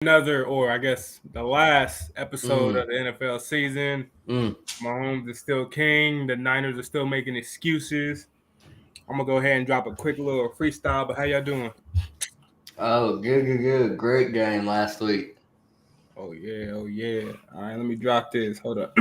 Another, or I guess the last episode of the NFL season. Mahomes is still king. The Niners are still making excuses. I'm gonna go ahead and drop a quick little freestyle. But how y'all doing? Oh, good. Great game last week. Oh yeah. All right, let me drop this. Hold up.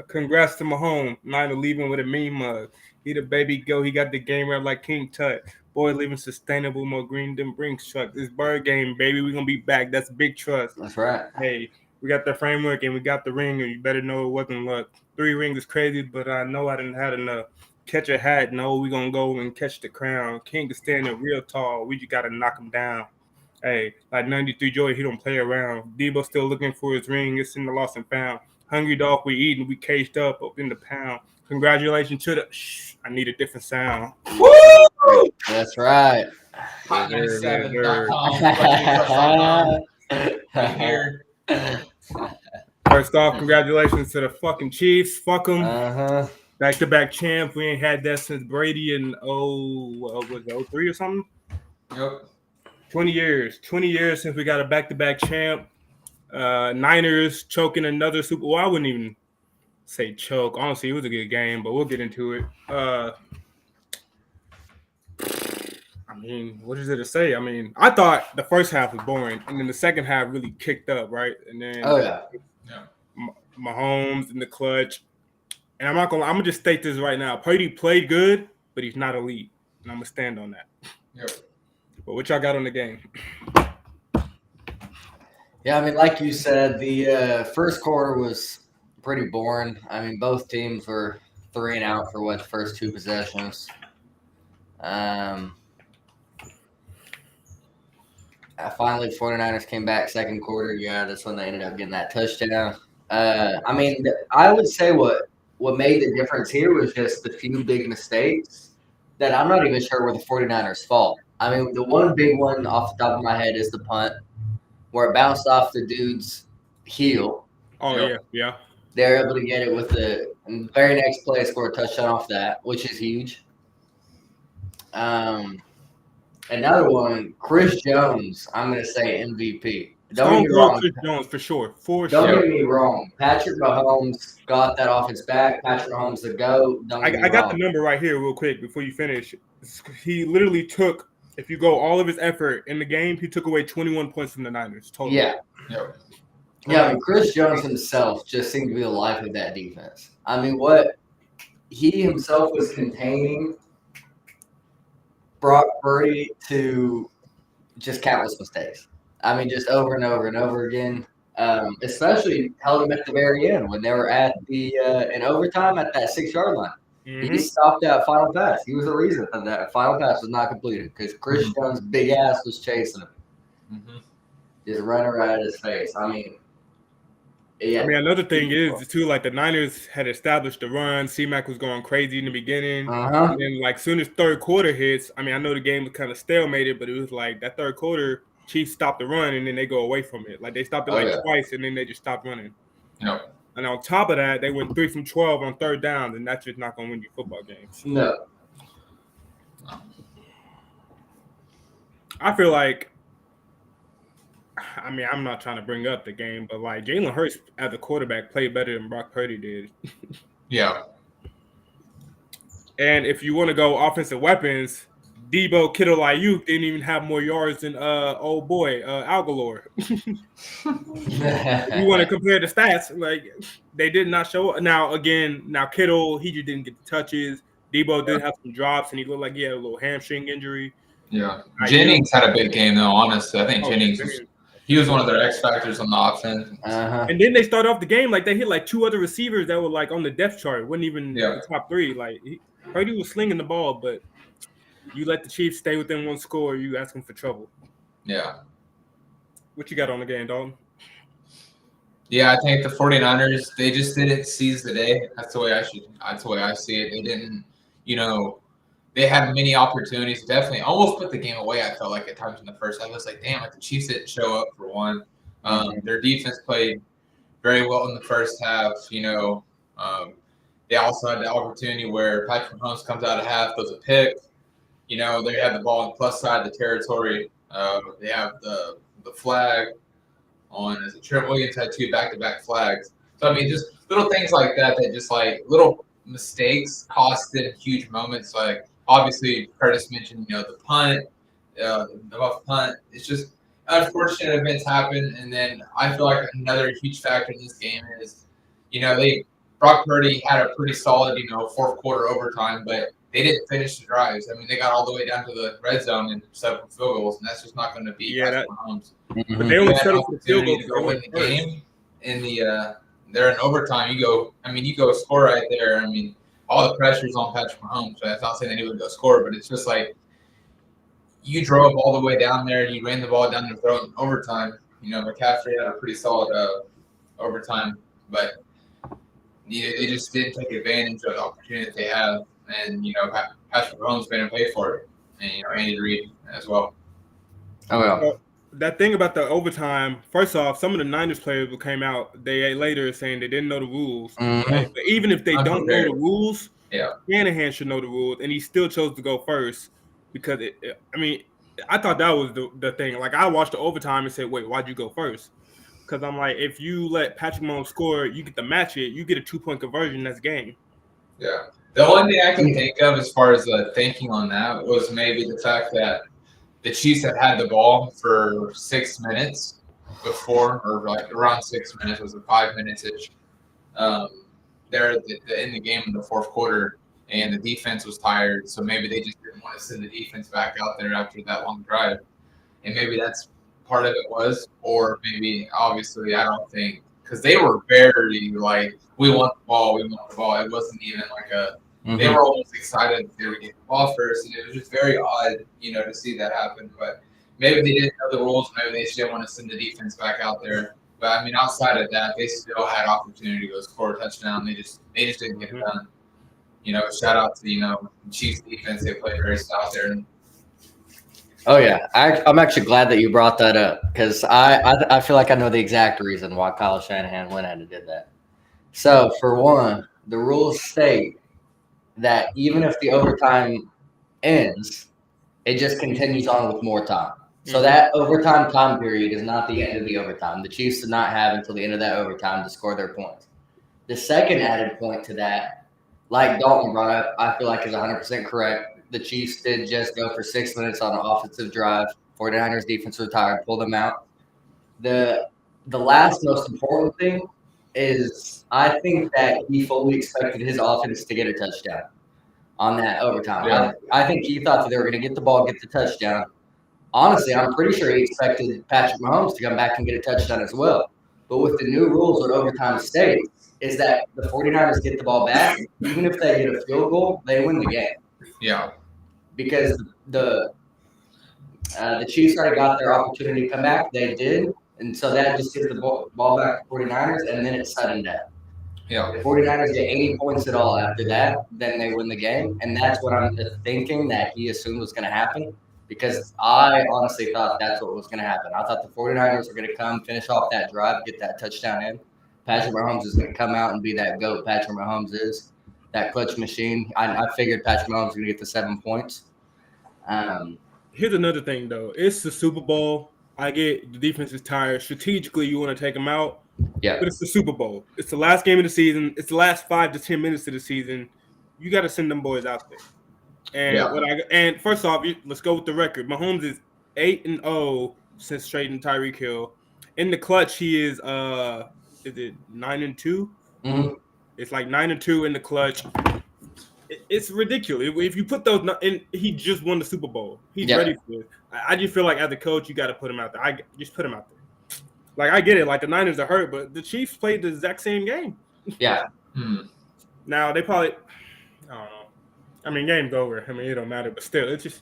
Congrats to Mahomes. Niner leaving with a mean mug. He the baby go. He got the game right like King Tut. Boy living sustainable, more green than Brinks truck. This bird game, baby. We gonna be back. That's big trust. That's right. Hey, we got the framework and we got the ring, and you better know it wasn't luck. 3 rings is crazy, but I know I didn't have enough. Catch a hat, no, we gonna go and catch the crown. King is standing real tall. We just gotta knock him down. Hey, like 93 Joy, he don't play around. Debo still looking for his ring. It's in the lost and found. Hungry dog, we eating. We caged up in the pound. Congratulations to the. Shh, I need a different sound. Woo! That's right. Hot97.com. Right here. First off, congratulations to the fucking Chiefs. Fuck them. Uh-huh. Back-to-back champ. We ain't had that since Brady in was it 03 or something? Yep. 20 years. 20 years since we got a back-to-back champ. Niners choking another Super Bowl. I wouldn't even say choke. Honestly, it was a good game, but we'll get into it. I mean, what is it to say? I mean, I thought the first half was boring, and then the second half really kicked up, right? And then Mahomes in the clutch. And I'm gonna just state this right now. Purdy played good, but he's not elite. And I'm gonna stand on that. Yep. But what y'all got on the game? Yeah, I mean, like you said, the first quarter was pretty boring. I mean, both teams were 3 and out for the first 2 possessions. Finally, 49ers came back second quarter. Yeah, that's when they ended up getting that touchdown. I mean, I would say what made the difference here was just the few big mistakes that I'm not even sure were the 49ers' fault. I mean, the one big one off the top of my head is the punt, where it bounced off the dude's heel. Oh, yeah. They're able to get it with the very next play, score a touchdown off that, which is huge. Another one, Chris Jones, I'm going to say MVP. Don't get me wrong. Chris Jones, for sure. Don't get me wrong. Patrick Mahomes got that off his back. Patrick Mahomes the GOAT. I got the number right here real quick before you finish. He literally took, if you go all of his effort in the game, he took away 21 points from the Niners. Totally. Yeah. Yep. Yeah, I mean, Chris Jones himself just seemed to be the life of that defense. I mean, what he himself was containing brought Purdy to just countless mistakes. I mean, just over and over and over again. Especially held him at the very end when they were at the in overtime at that 6-yard line. Mm-hmm. He stopped that final pass. He was the reason that final pass was not completed because Chris Jones' big ass was chasing him, just running right at his face. I mean. Yeah. I mean, another thing is too, like the Niners had established the run. C-Mac was going crazy in the beginning, and then like soon as third quarter hits, I mean, I know the game was kind of stalemated, but it was like that third quarter, Chiefs stopped the run and then they go away from it. Like they stopped it twice and then they just stopped running. Yep. And on top of that, they went 3 from 12 on third down, and that's just not going to win you football games. No. I feel like. I mean, I'm not trying to bring up the game, but like Jalen Hurts as a quarterback played better than Brock Purdy did. Yeah. And if you want to go offensive weapons, Debo, Kittle, Ayuk didn't even have more yards than old boy Algalore. If you want to compare the stats, like they did not show up. Now Kittle, he just didn't get the touches. Debo did have some drops, and he looked like he had a little hamstring injury. Yeah. Jennings had a big game, though, honestly. I think Jennings he was one of their X factors on the offense. And then they started off the game like they hit like 2 other receivers that were like on the depth chart. Wasn't even the top 3. Like Purdy was slinging the ball, but you let the Chiefs stay within 1 score, you asking for trouble. Yeah. What you got on the game, Dalton? Yeah, I think the 49ers, they just didn't seize the day. That's the way I see it. They didn't, they had many opportunities. Definitely almost put the game away, I felt like, at times in the first half. I was like, damn, the Chiefs didn't show up for one. Their defense played very well in the first half. They also had the opportunity where Patrick Mahomes comes out of half, throws a pick. They had the ball on the plus side of the territory. They have the flag on. As Trent Williams had 2 back-to-back flags. So I mean, just little things like that just like little mistakes cost them huge moments. Like obviously, Curtis mentioned, the punt, the muff punt. It's just unfortunate events happen, and then I feel like another huge factor in this game is, Brock Purdy had a pretty solid, fourth quarter overtime, but they didn't finish the drives. I mean, they got all the way down to the red zone and set up field goals, and that's just not going to be Patrick Mahomes. But they only set up the field goal to go win the game in the they're in overtime. You go score right there. I mean, all the pressure's on Patrick Mahomes. So that's not saying that he would go score, but it's just like you drove all the way down there. You ran the ball down the throat in overtime. McCaffrey had a pretty solid overtime, but they just didn't take advantage of the opportunity that they have. And Patrick Mahomes made him pay for it, and Andy Reid as well. Oh yeah. That thing about the overtime, first off, some of the Niners players who came out, they later saying they didn't know the rules. Right? But even if they don't know the rules, Shanahan should know the rules, and he still chose to go first because I thought that was the thing. Like I watched the overtime and said, "Wait, why'd you go first?" Because I'm like, if you let Patrick Mahomes score, you get to match it. You get a 2-point conversion. That's game. Yeah. The only thing I can think of as far as the thinking on that was maybe the fact that the Chiefs had the ball for 6 minutes before, or like around 6 minutes, was it 5 minutes-ish? They're in the game in the fourth quarter, and the defense was tired, so maybe they just didn't want to send the defense back out there after that long drive. And maybe that's part of it was, or maybe, obviously, I don't think, because they were very like, we want the ball. It wasn't even like they were almost excited that they were getting the ball first, and it was just very odd, to see that happen. But maybe they didn't know the rules. Maybe they just didn't want to send the defense back out there. But I mean, outside of that, they still had opportunity to go score a touchdown. They just didn't get it done. Shout out to Chiefs defense. They played very stout there. Oh yeah, I'm actually glad that you brought that up because I feel like I know the exact reason why Kyle Shanahan went ahead and did that. So for one, the rules state that even if the overtime ends, it just continues on with more time. So that overtime time period is not the end of the overtime. The Chiefs did not have until the end of that overtime to score their points. The second added point to that, like Dalton brought up, I feel like is 100% correct. The Chiefs did just go for 6 minutes on an offensive drive. 49ers defense was tired, pulled them out. The last most important thing is I think that he fully expected his offense to get a touchdown on that overtime. Yeah. I think he thought that they were going to get the ball, get the touchdown. Honestly, I'm pretty sure he expected Patrick Mahomes to come back and get a touchdown as well. But with the new rules what overtime states is that the 49ers get the ball back. Even if they get a field goal, they win the game. Yeah. Because the Chiefs already got their opportunity to come back. They did. And so that just gives the ball back to 49ers, and then it's sudden death. Yeah. If 49ers get any points at all after that, then they win the game. And that's what I'm thinking that he assumed was going to happen because I honestly thought that's what was going to happen. I thought the 49ers were going to come, finish off that drive, get that touchdown in. Patrick Mahomes is going to come out and be that GOAT Patrick Mahomes is, that clutch machine. I figured Patrick Mahomes was going to get the 7 points. Here's another thing, though. It's the Super Bowl. I get the defense is tired. Strategically, you want to take them out. Yeah. But it's the Super Bowl. It's the last game of the season. It's the last 5 to 10 minutes of the season. You got to send them boys out there. And first off, let's go with the record. Mahomes is 8-0 since trading Tyreek Hill. In the clutch, he is it 9-2? Mm-hmm. It's like 9-2 in the clutch. It's ridiculous. If you put those in, he just won the Super Bowl. He's ready for it. I just feel like as a coach, you got to put him out there. I just put him out there. Like I get it. Like the Niners are hurt, but the Chiefs played the exact same game. Yeah. Now they probably, I don't know. I mean, game's over. I mean, it don't matter, but still, it's just.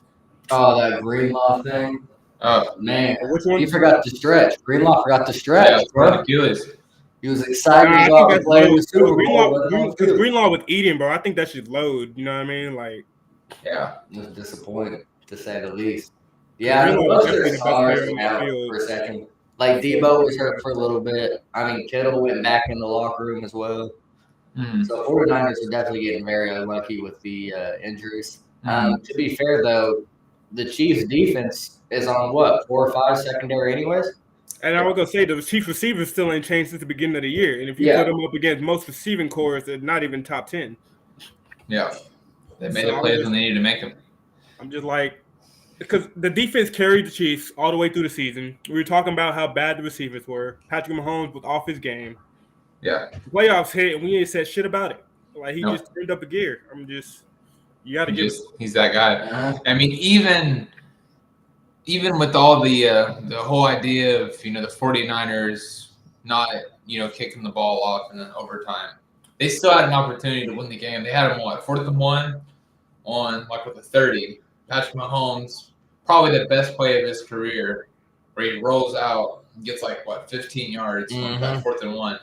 Oh, that Greenlaw thing. Oh man, which one? He forgot to stretch. Greenlaw forgot to stretch. Yeah, bro. He was excited about playing the Super Bowl. Because Greenlaw was eating, bro. I think that should load. You know what I mean? Like, yeah, it was disappointed to say the least. Yeah, I mean, most of their stars out for a second. Like Debo was hurt for a little bit. I mean, Kittle went back in the locker room as well. So 49ers are definitely getting very unlucky with the injuries. To be fair, though, the Chiefs' defense is on what, 4 or 5 secondary anyways? And I was gonna say the Chiefs receivers still ain't changed since the beginning of the year. And if you put them up against most receiving cores, they're not even top 10. Yeah, they made the plays when they needed to make them. I'm just like, because the defense carried the Chiefs all the way through the season. We were talking about how bad the receivers were. Patrick Mahomes was off his game. Yeah, the playoffs hit and we ain't said shit about it. Like he just turned up a gear. You got to give. He's that guy. I mean, even with all the whole idea of the 49ers not kicking the ball off in the overtime, they still had an opportunity to win the game. They had them 4th and 1 on with the 30. Patrick Mahomes, probably the best play of his career, where he rolls out and gets 15 yards on that 4th and 1,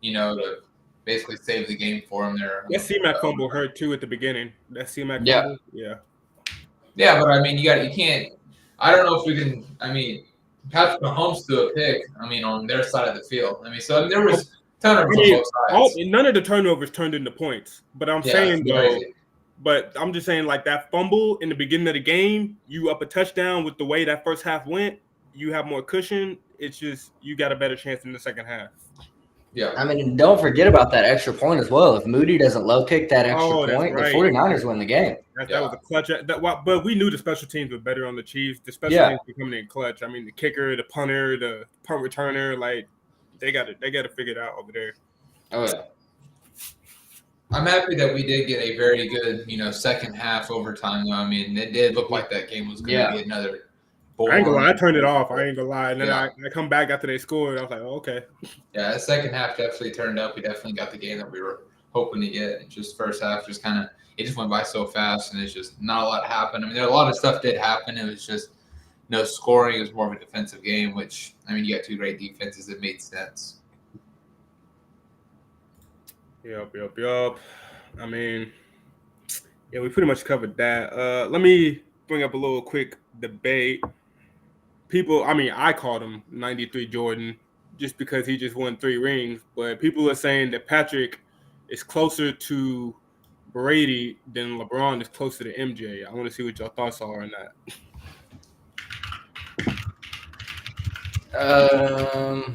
to basically save the game for him there. That C-Mac fumble hurt too at the beginning. That C-Mac fumble, yeah. Yeah, but I mean, you can't. I don't know if we can. I mean, Patrick Mahomes threw a pick. I mean, on their side of the field. I mean, so there was turnovers on both sides. None of the turnovers turned into points. But I'm saying though, but I'm just saying that fumble in the beginning of the game, you up a touchdown with the way that first half went, you have more cushion. It's just you got a better chance in the second half. Yeah. I mean, don't forget about that extra point as well. If Moody doesn't low kick that extra point, the 49ers win the game. That was a clutch. But we knew the special teams were better on the Chiefs. The special teams were coming in clutch. I mean, the kicker, the punter, the punt returner, they got it figured out over there. Oh yeah. I'm happy that we did get a very good, second half overtime. Though. I mean, it did look like that game was going to be another. I ain't gonna lie, I turned it off. I ain't gonna lie. And then I come back after they scored. I was like, oh, okay. Yeah, the second half definitely turned up. We definitely got the game that we were hoping to get. Just first half, it just went by so fast, and it's just not a lot happened. I mean, a lot of stuff did happen. It was just no scoring. It was more of a defensive game, which, I mean, you got two great defenses. It made sense. Yup. I mean, yeah, we pretty much covered that. Let me bring up a little quick debate. I called him 93 Jordan just because he just won 3 rings. But people are saying that Patrick is closer to Brady than LeBron is closer to MJ. I want to see what your thoughts are on that.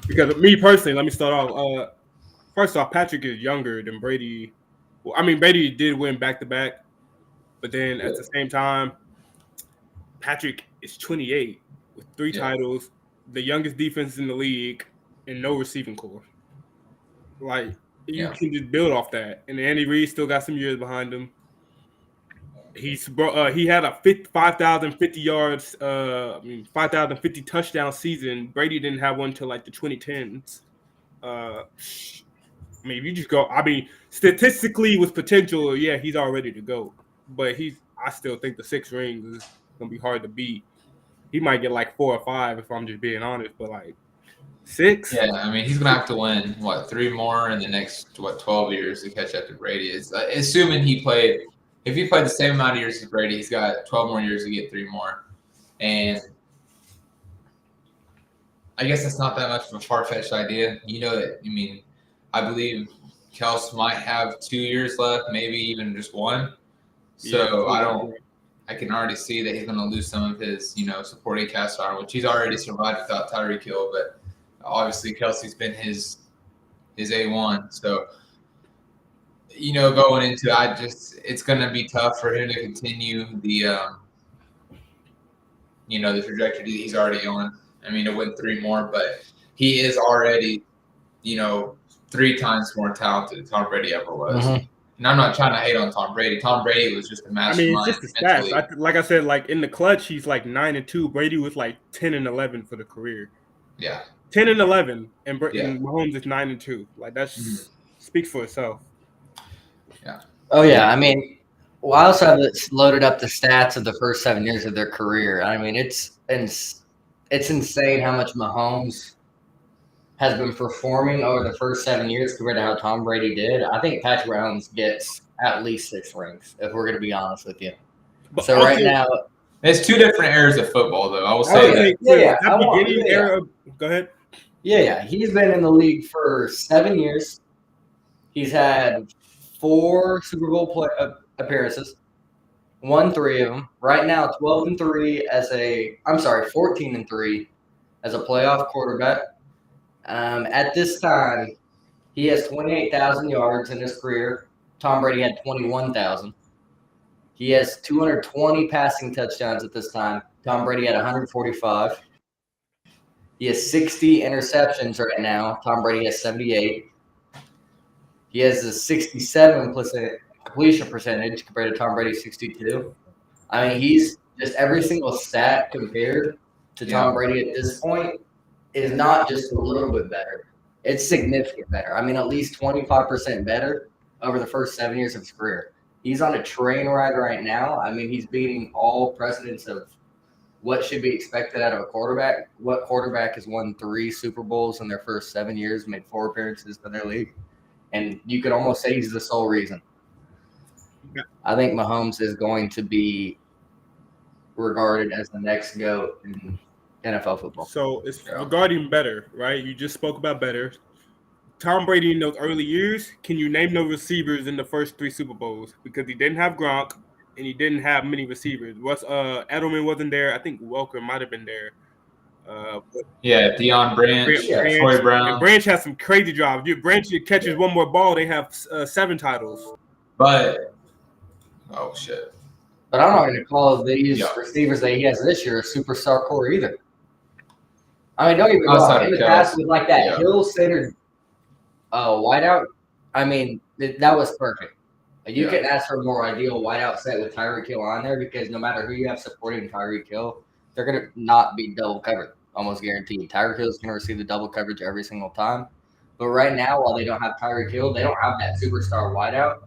Because me personally, let me start off. First off, Patrick is younger than Brady. Well, I mean, Brady did win back-to-back. But then at the same time, Patrick is 28. With 3 titles, the youngest defense in the league, and no receiving core. You can just build off that. And Andy Reid still got some years behind him. He had a 5,050 yards, 5,050 touchdown season. Brady didn't have one till the 2010s. If you just go, statistically with potential, he's all ready to go. But I still think the 6 rings is gonna be hard to beat. He might get 4 or 5 if I'm just being honest, but 6. Yeah, I mean he's gonna have to win 3 more in the next 12 years to catch up to Brady. It's assuming if he played the same amount of years as Brady, he's got 12 more years to get 3 more, and I guess that's not that much of a far-fetched idea. I believe Kels might have 2 years left, maybe even just 1. So I can already see that he's going to lose some of his, supporting cast iron, which he's already survived without Tyreek Hill. But obviously, Kelsey's been his A1. So, going into it's going to be tough for him to continue the, the trajectory that he's already on. I mean, to win 3 more, but he is already, 3 times more talented than Tom Brady ever was. Mm-hmm. And I'm not trying to hate on Tom Brady. Tom Brady was just a mastermind. It's just the stats. Like I said, in the clutch, he's 9-2. Brady was 10-11 for the career. Yeah, 10-11, and Mahomes is 9-2. That's speaks for itself. Yeah. Oh yeah, I also have loaded up the stats of the first 7 years of their career. I mean, it's insane how much Mahomes has been performing over the first 7 years compared to how Tom Brady did. I think Patrick Mahomes gets at least 6 rings, if we're going to be honest with you. But so right now, there's 2 different eras of football, though. I will say that. Go ahead. Yeah. He's been in the league for 7 years. He's had 4 Super Bowl appearances. Won 3 of them. Right now, 12-3 14-3 as a playoff quarterback. At this time, he has 28,000 yards in his career. Tom Brady had 21,000. He has 220 passing touchdowns at this time. Tom Brady had 145. He has 60 interceptions right now. Tom Brady has 78. He has a 67% completion percentage compared to Tom Brady's 62. I mean, he's just every single stat compared to Tom Brady at this point is not just a little bit better. It's significant better. I mean, at least 25% better over the first 7 years of his career. He's on a train ride right now. I mean, he's beating all precedents of what should be expected out of a quarterback. What quarterback has won 3 Super Bowls in their first 7 years, made 4 appearances in their league? And you could almost say he's the sole reason. I think Mahomes is going to be regarded as the next GOAT in NFL football. So it's regarding better, right? You just spoke about better. Tom Brady in those early years, can you name no receivers in the first 3 Super Bowls? Because he didn't have Gronk and he didn't have many receivers. Edelman wasn't there. I think Welker might have been there. Deion Branch, Troy Brown. And Branch has some crazy drives. Branch catches one more ball, they have 7 titles. But oh shit! But I'm not going to call these receivers that he has this year a superstar core either. I mean, don't get me wrong. In the past, with like that Hill-centered wideout, I mean, that was perfect. You can ask for a more ideal wideout set with Tyreek Hill on there because no matter who you have supporting Tyreek Hill, they're going to not be double covered, almost guaranteed. Tyreek Hill is going to receive the double coverage every single time. But right now, while they don't have Tyreek Hill, they don't have that superstar wideout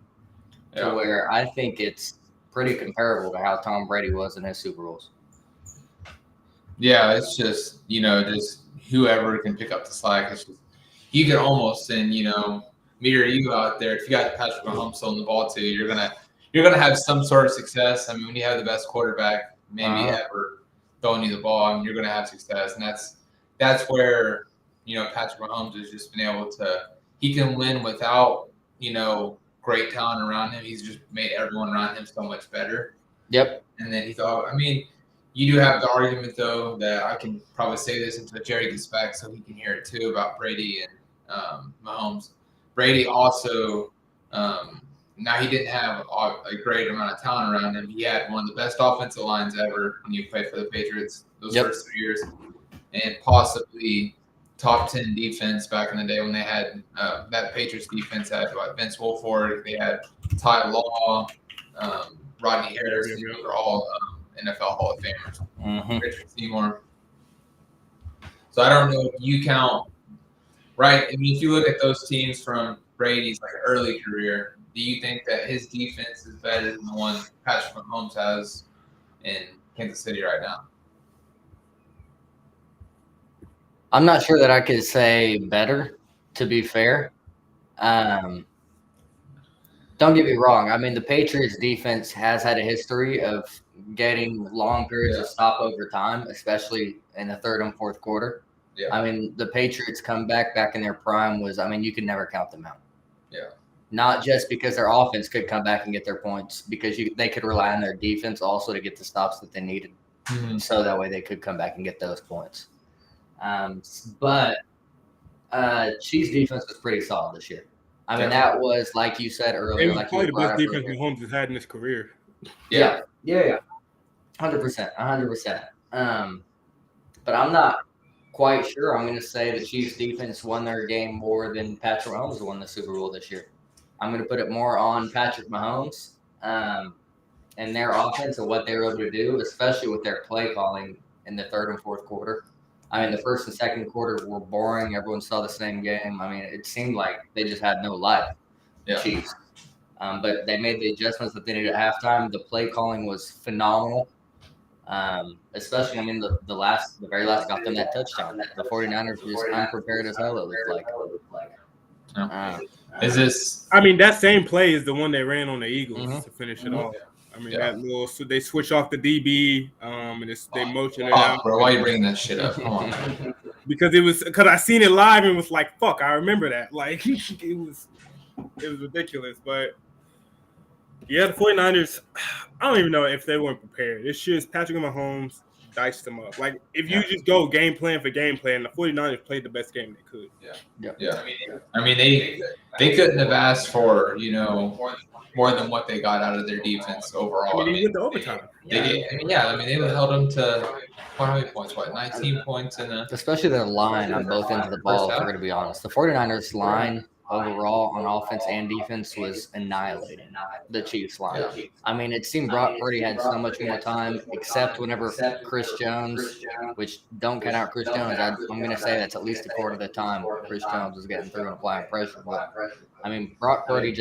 to where I think it's pretty comparable to how Tom Brady was in his Super Bowls. Yeah, it's just, just whoever can pick up the slack. It's just, you could almost send, me or you out there. If you got Patrick Mahomes on the ball too, you're gonna have some sort of success. I mean, when you have the best quarterback maybe ever throwing you the ball, I mean, you're gonna have success, and that's where Patrick Mahomes has just been able to. He can win without great talent around him. He's just made everyone around him so much better. Yep. And then he thought, I mean, you do have the argument though that I can probably say this until Jerry gets back so he can hear it too about Brady and Mahomes. Brady also, now he didn't have a great amount of talent around him. He had one of the best offensive lines ever when you played for the Patriots those first 3 years, and possibly top 10 defense back in the day when they had that Patriots defense had Vince Wilfork, they had Ty Law, Rodney Harrison. Those are all NFL Hall of Famers. Richard Seymour. So I don't know if you count, right? I mean, if you look at those teams from Brady's early career, do you think that his defense is better than the one Patrick Mahomes has in Kansas City right now? I'm not sure that I could say better, to be fair. Don't get me wrong. I mean, the Patriots defense has had a history of getting long periods of stopover time, especially in the third and fourth quarter. Yeah. I mean, the Patriots comeback back in their prime was, I mean, you could never count them out. Yeah. Not just because their offense could come back and get their points, because they could rely on their defense also to get the stops that they needed. So that way they could come back and get those points. But Chiefs defense was pretty solid this year. I mean, that was, like you said earlier, like probably the best defense Mahomes has had in his career. Yeah. 100%. But I'm not quite sure. I'm going to say the Chiefs defense won their game more than Patrick Mahomes won the Super Bowl this year. I'm going to put it more on Patrick Mahomes and their offense and what they were able to do, especially with their play calling in the third and fourth quarter. I mean, the first and second quarter were boring. Everyone saw the same game. I mean, it seemed like they just had no life, the Chiefs. But they made the adjustments that they needed at halftime. The play calling was phenomenal. Especially, I mean, the very last got them that touchdown. The 49ers were just unprepared as hell, it looked like. Is this? I mean, that same play is the one they ran on the Eagles to finish it off. I mean, that little, so they switch off the DB, and they motion it out. Bro, why are you bringing that shit up? Come on. Because I seen it live and was like, fuck, I remember that. Like, it was ridiculous. But Yeah, the 49ers, I don't even know if they weren't prepared. It's just Patrick Mahomes diced them up. Like, if you just go game plan for game plan, the 49ers played the best game they could. Yeah. I mean, they couldn't have asked for, more than what they got out of their defense overall. I mean, he went to overtime. They held them to how many points? 19 points in the Especially their line on both ends of the ball, if we're going to be honest. The 49ers line overall on offense and defense was annihilating the Chiefs line. Yeah. I mean, it seemed Brock Purdy had so much more time, except whenever Chris Jones, which don't count out Chris Jones, I'm going to say that's at least a quarter of the time Chris Jones was getting through and applying pressure. But, I mean, Brock Purdy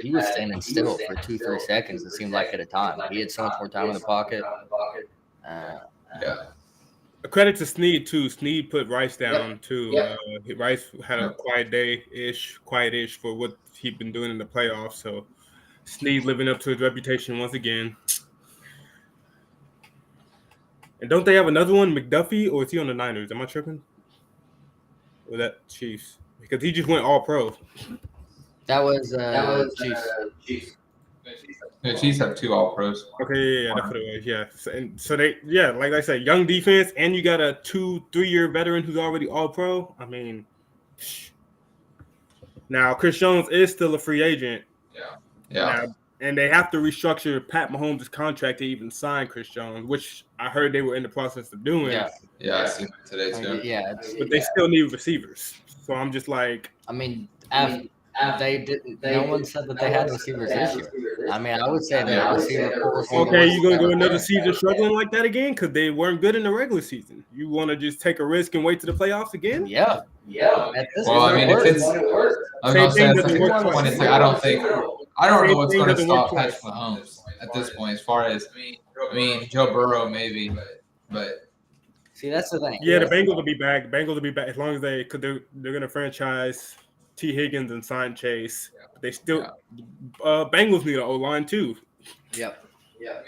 he was standing still for 2-3 seconds, it seemed like, at a time. He had so much more time in the pocket. A credit to Snead too. Snead put Rice down too. Rice had a quiet-ish for what he'd been doing in the playoffs. So Snead living up to his reputation once again. And don't they have another one, McDuffie, or is he on the Niners? Am I tripping? Or that Chiefs? Because he just went all pro. That was Chiefs. The Chiefs have 2 All Pros. Okay, yeah, that's what it was. Yeah, so they, like I said, young defense, and you got a 2-3 year veteran who's already all pro. I mean, now Chris Jones is still a free agent. Yeah. Now, and they have to restructure Pat Mahomes' contract to even sign Chris Jones, which I heard they were in the process of doing. Yeah, I seen that today too. But they still need receivers. So I'm just like, I mean, they didn't. No one said that they had receivers this year. I mean, I would say that receiver core. Okay, you gonna go another season struggling like that again because they weren't good in the regular season. You want to just take a risk and wait to the playoffs again? Yeah. Well, I mean, if it's, I don't know what's going to stop Patrick Mahomes at this point. As far as, I mean, Joe Burrow maybe, but. See, that's the thing. Yeah, the Bengals will be back. As long as they're going to franchise T. Higgins and sign Chase. They still Bengals need an O-line too. Yep. Yeah.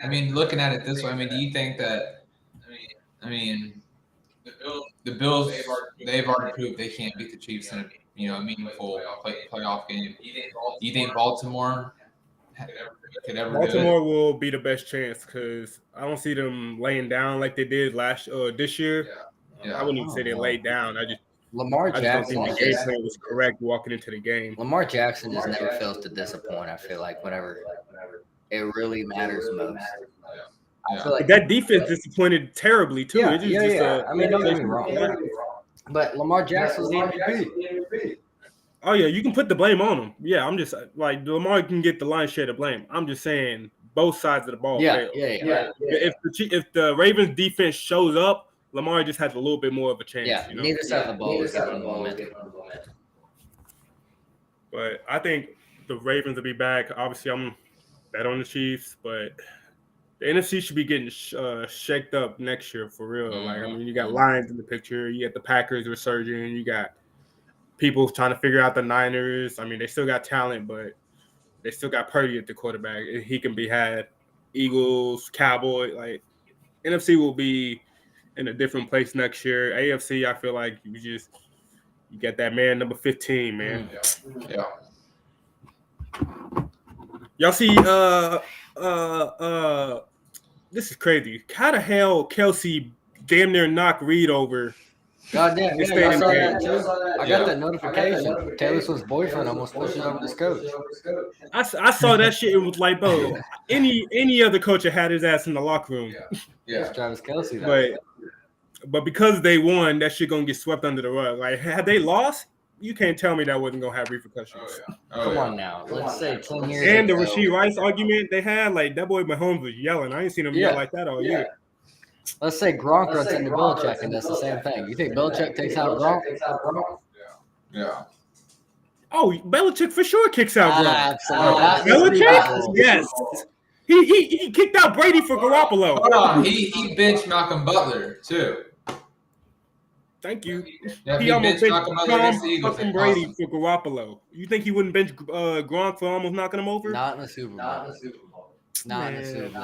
I mean, looking at it this way, I mean, do you think that? I mean, the Bills they've already proved they can't beat the Chiefs in a meaningful playoff game. Do you think Baltimore could ever Baltimore do it? will be the best chance because I don't see them laying down like they did this year. I wouldn't even say they laid down. Lamar Jackson, the game plan was correct walking into the game. Lamar Jackson just never fails to disappoint. I feel like whenever it really matters most. I feel like that defense disappointed terribly too. I mean, don't get me wrong, but Lamar Jackson was the MVP. Oh yeah, you can put the blame on him. Yeah, I'm just like Lamar can get the lion's share of blame. I'm just saying both sides of the ball. Yeah. If the Ravens defense shows up, Lamar just has a little bit more of a chance. Yeah, neither side of the ball is getting the momentum. But I think the Ravens will be back. Obviously, I'm bet on the Chiefs, but the NFC should be getting shaked up next year for real. Like, I mean, you got Lions in the picture. You got the Packers resurging. You got people trying to figure out the Niners. I mean, they still got talent, but they still got Purdy at the quarterback. He can be had. Eagles, Cowboys. Like, NFC will be in a different place next year. AFC, I feel like you got that man number 15, man. Yeah. Y'all see this is crazy. How the hell Kelsey damn near knocked Reed over? God damn, I saw that too. I got that notification. Taylor Swift's boyfriend almost pushed it over this coach. I saw that shit and was like, bro, any other coach had his ass in the locker room. Yeah. Travis Kelsey. But because they won, that shit gonna get swept under the rug. Like, had they lost, you can't tell me that wasn't gonna have repercussions. Come on now. Let's say 10 years and ago. The Rasheed Rice argument they had, like, that boy Mahomes was yelling. I ain't seen him yell like that all year. Let's say Gronk runs into Belichick and does the same thing. You think Belichick takes out Gronk? Yeah. Oh, Belichick for sure kicks out Gronk. Absolutely. Belichick? Yes. He kicked out Brady for Garoppolo. Hold on. He benched Malcolm Butler, too. Thank you. Yeah, he almost benched Tom fucking Brady for Garoppolo. You think he wouldn't bench Gronk for almost knocking him over? Not in the Super Bowl. Not in the Super Bowl.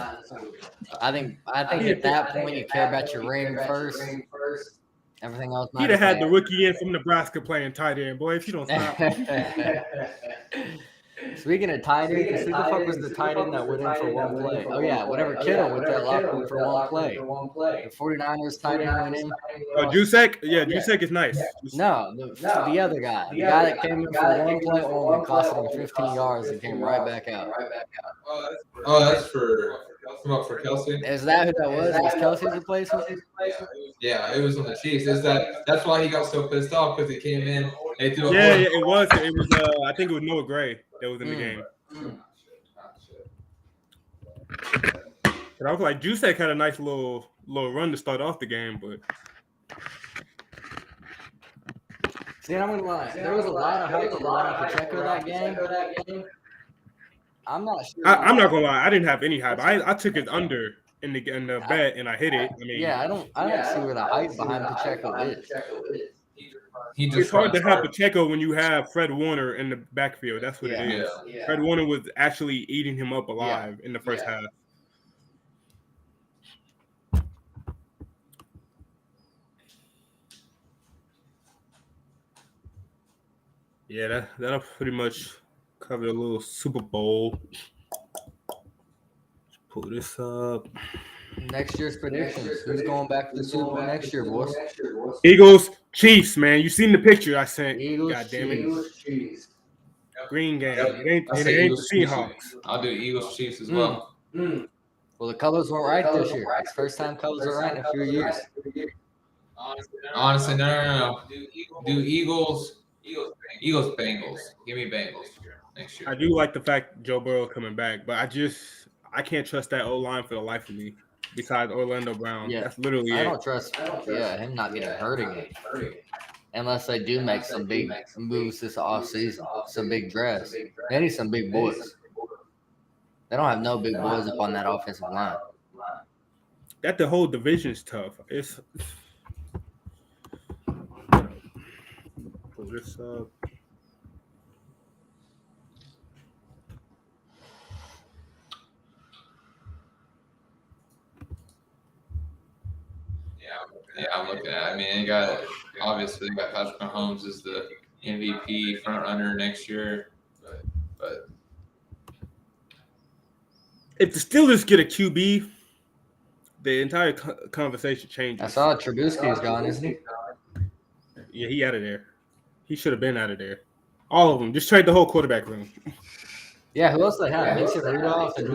I think at that point you care about your ring first. Everything else. He'd have had the rookie in from Nebraska playing tight end, boy. If you don't stop. Speaking of tight ends, who the fuck was the tight end that went in for one play? Oh, yeah, whatever Kittle went to that locker room for one play. The 49ers tight end went in. Oh, Jusek? Yeah, Jusek is nice. No, the other guy. The guy that came in for one play only, costed him 15 yards and came right back out. Oh, that's for Kelsey. Is that who that was? Was Kelsey's replacement? Yeah, it was on the Chiefs. That's why he got so pissed off because he came in. They threw Yeah, it was. It was. I think it was Noah Gray that was in the game. But I was like, Jusek had a nice little run to start off the game, but. See, I'm gonna lie. There was a lot of hype around Pacheco that game. I'm not sure. I'm not gonna lie. I didn't have any hype. I took it under in the bet and I hit it. I mean, I don't see where the hype behind Pacheco is. It's hard to have Pacheco when you have Fred Warner in the backfield. That's what it is. Yeah. Fred Warner was actually eating him up alive in the first half. Yeah, that'll pretty much cover a little Super Bowl. Let's pull this up. Next year's predictions. Who's going back to the Super Bowl next year, boys? Eagles, Chiefs, man. You seen the picture I sent? Eagles, God damn it. Eagles, Chiefs. Green game. It ain't the Seahawks. I'll do Eagles, Chiefs as well. Well, the colors weren't right this year. It's the first time colors are right in a few years. Honestly, no. Do Eagles, Bengals. Give me Bengals next year. I do like the fact Joe Burrow coming back, but I can't trust that O-line for the life of me. Besides Orlando Brown, that's literally I don't trust him not getting hurt again. Unless they do make some big moves this offseason, some big drafts. They need some big boys. They don't have no big boys up on that offensive line. That the whole division's tough. It's pull this up. Yeah, I'm looking at it. I mean, obviously Patrick Mahomes is the MVP front runner next year, but if the Steelers get a QB, the entire conversation changes. I saw Trubisky is gone, isn't he? Yeah, he out of there. He should have been out of there. All of them. Just trade the whole quarterback room. Yeah, who else they have? Mason Rudolph and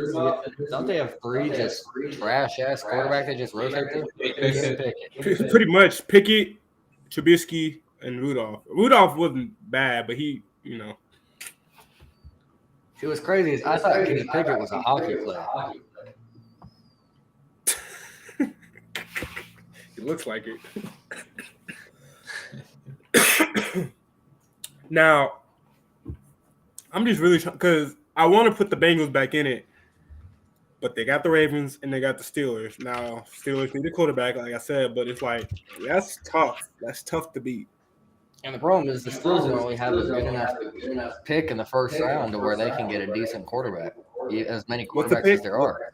don't they have three just trash ass quarterback they just rotate through? Pretty much Pickett, Trubisky, and Rudolph. Rudolph wasn't bad, but he, It was crazy. I thought Kenny Pickett was a hockey player. It looks like it. Now, I'm just really trying because I want to put the Bengals back in it, but they got the Ravens and they got the Steelers. Now, Steelers need a quarterback, like I said, but it's like that's tough. That's tough to beat. And the problem is the Steelers don't really have a good enough pick in the first round to where they can get a decent quarterback. As many quarterbacks as there are.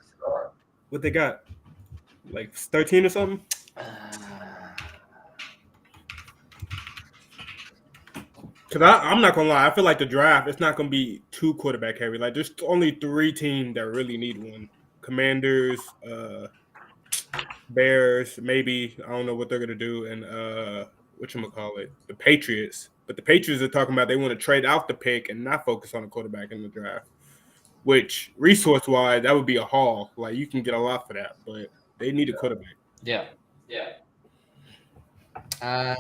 What they got? Like 13 or something? Because I'm not going to lie. I feel like the draft, it's not going to be too quarterback heavy. Like, there's only 3 teams that really need one. Commanders, Bears, maybe. I don't know what they're going to do. And whatchamacallit? The Patriots. But the Patriots are talking about they want to trade out the pick and not focus on the quarterback in the draft. Which, resource-wise, that would be a haul. Like, you can get a lot for that. But they need a quarterback. Yeah. Right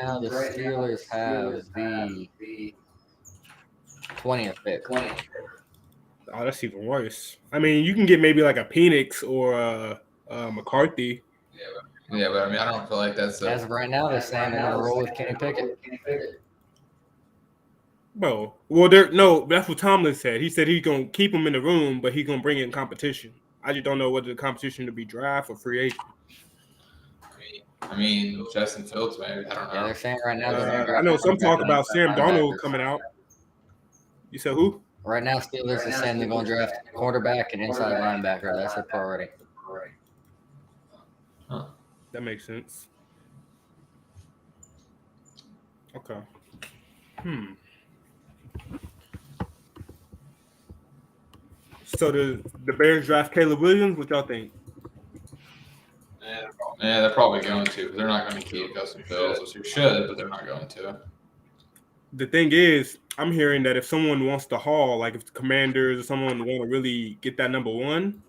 now, the Steelers have the 20th pick. Oh, that's even worse. I mean, you can get maybe like a Penix or a McCarthy. Yeah, but I mean, I don't feel like that's. As of right now, they're saying they're gonna roll with Kenny Pickett. Bro, well, that's what Tomlin said. He said he's gonna keep him in the room, but he's gonna bring in competition. I just don't know whether the competition to be draft or free agent. I mean, Justin Fields, maybe. I don't know. Yeah, they're saying right now. I know some talk about Sam Darnold coming out. You said who? Right now, Steelers is saying they're going to draft quarterback and inside linebacker. That's their priority. Huh. That makes sense. Okay. So the Bears draft Caleb Williams. What y'all think? Yeah, they're probably going to. They're not going to keep Justin Fields, which you should, but they're not going to. The thing is, I'm hearing that if someone wants to haul, like if the Commanders or someone want to really get that number one,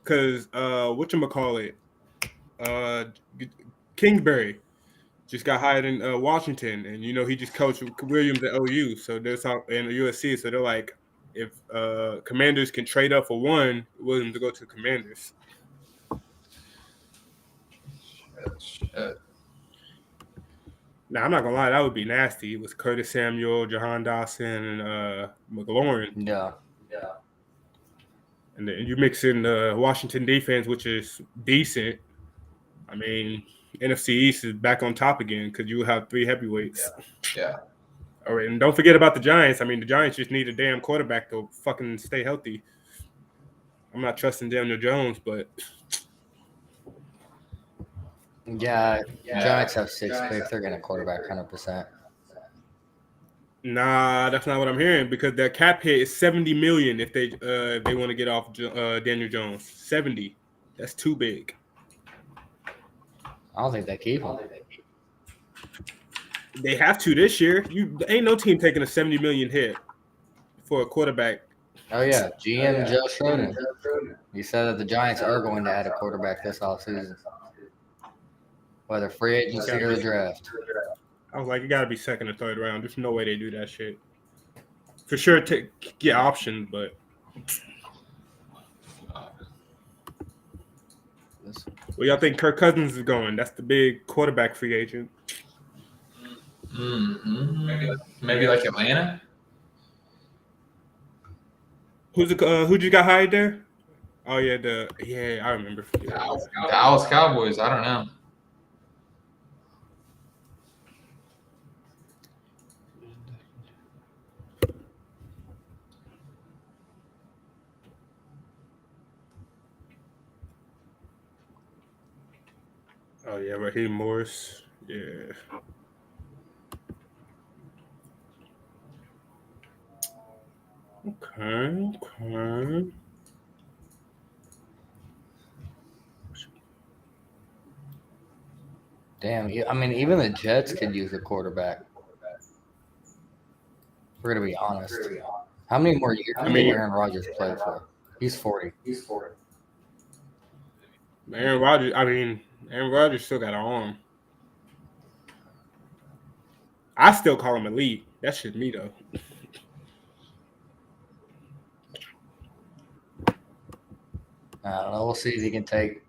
because whatchamacallit, Kingsbury just got hired in Washington, and he just coached Williams at OU, so there's in the USC, so they're like, if Commanders can trade up for one, Williams to go to the Commanders. Shit. Now I'm not gonna lie, that would be nasty. It was Curtis Samuel, Jahan Dawson, and McLaurin. Yeah. And then you mix in the Washington defense, which is decent. I mean, NFC East is back on top again because you have 3 heavyweights. Yeah. All right, and don't forget about the Giants. I mean, the Giants just need a damn quarterback to fucking stay healthy. I'm not trusting Daniel Jones, but Yeah. Giants have 6 picks. They're getting a quarterback 100%. nah, that's not what I'm hearing because their cap hit is $70 million if they want to get off Daniel Jones. 70. That's too big. I don't think they keep him. They have to this year. Ain't no team taking a $70 million hit for a quarterback. Oh, yeah. GM Joe Schroeder. He said that the Giants are going to add a quarterback this offseason, whether free agency or the draft. I was like, it got to be second or third round. There's no way they do that shit. For sure, get options, but where y'all think Kirk Cousins is going? That's the big quarterback free agent. Maybe like Atlanta. Who just got hired there? Oh yeah, I remember. Dallas Cowboys. I don't know. Oh yeah, Raheem Morris. Yeah. Okay. Damn, I mean, even the Jets could use a quarterback. We're gonna be honest. How many more years? How many Aaron Rodgers played for? He's 40. Aaron Rodgers still got an arm. I still call him elite. That's just me though. I don't know. We'll see if he can take